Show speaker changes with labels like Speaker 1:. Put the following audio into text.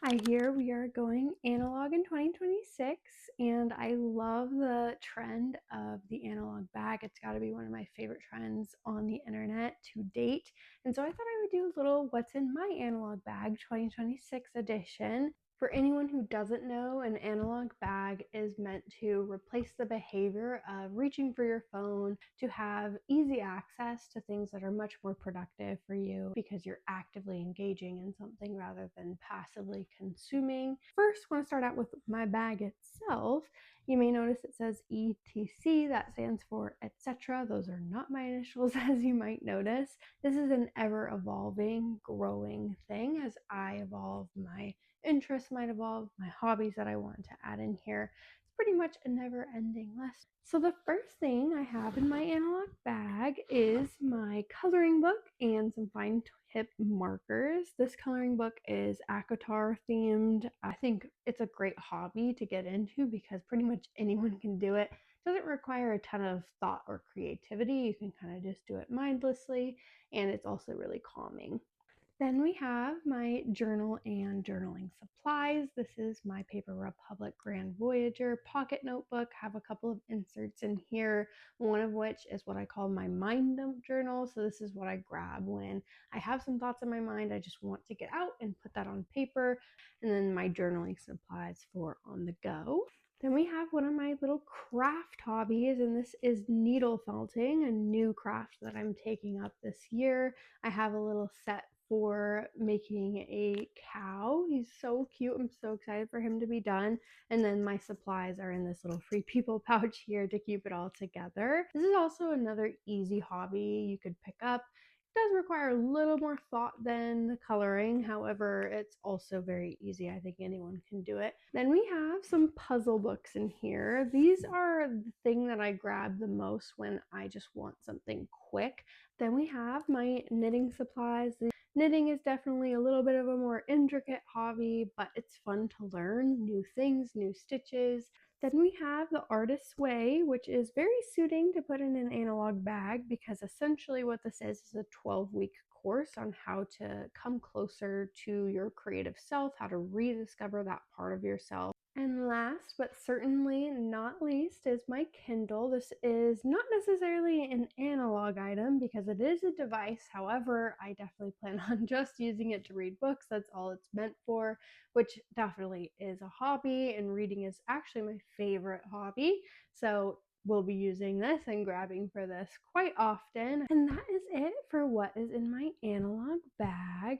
Speaker 1: I hear we are going analog in 2026, and I love the trend of the analog bag. It's got to be one of my favorite trends on the internet to date. And so I thought I would do a little What's in My Analog Bag 2026 edition. For anyone who doesn't know, an analog bag is meant to replace the behavior of reaching for your phone, to have easy access to things that are much more productive for you because you're actively engaging in something rather than passively consuming. First, I want to start out with my bag itself. You may notice it says ETC, that stands for etc. Those are not my initials, as you might notice. This is an ever evolving, growing thing as I evolve, my interests might evolve, my hobbies that I want to add in here. It's pretty much a never ending list. So the first thing I have in my analog bag is my coloring book and some fine tip markers. This coloring book is ACOTAR themed. I think it's a great hobby to get into because pretty much anyone can do it. It doesn't require a ton of thought or creativity. You can kind of just do it mindlessly, and it's also really calming. Then we have my journal and journaling supplies. This is my Paper Republic Grand Voyager pocket notebook. I have a couple of inserts in here, one of which is what I call my mind dump journal. So this is what I grab when I have some thoughts in my mind I just want to get out and put that on paper. And then my journaling supplies for on the go. Then we have one of my little craft hobbies, and this is needle felting, a new craft that I'm taking up this year. I have a little set for making a cow. He's so cute. I'm so excited for him to be done. And then my supplies are in this little free people pouch here to keep it all together. This is also another easy hobby you could pick up. It does require a little more thought than the coloring. However, it's also very easy. I think anyone can do it. Then we have some puzzle books in here. These are the thing that I grab the most when I just want something quick. Then we have my knitting supplies. Knitting is definitely a little bit of a more intricate hobby, but it's fun to learn new things, new stitches. Then we have the Artist's Way, which is very suiting to put in an analog bag because essentially what this is a 12-week course on how to come closer to your creative self, how to rediscover that part of yourself. And last but certainly not least is my Kindle. This is not necessarily an analog item because it is a device. However, I definitely plan on just using it to read books. That's all it's meant for, which definitely is a hobby, and reading is actually my favorite hobby. So we'll be using this and grabbing for this quite often. And that is it for what is in my analog bag.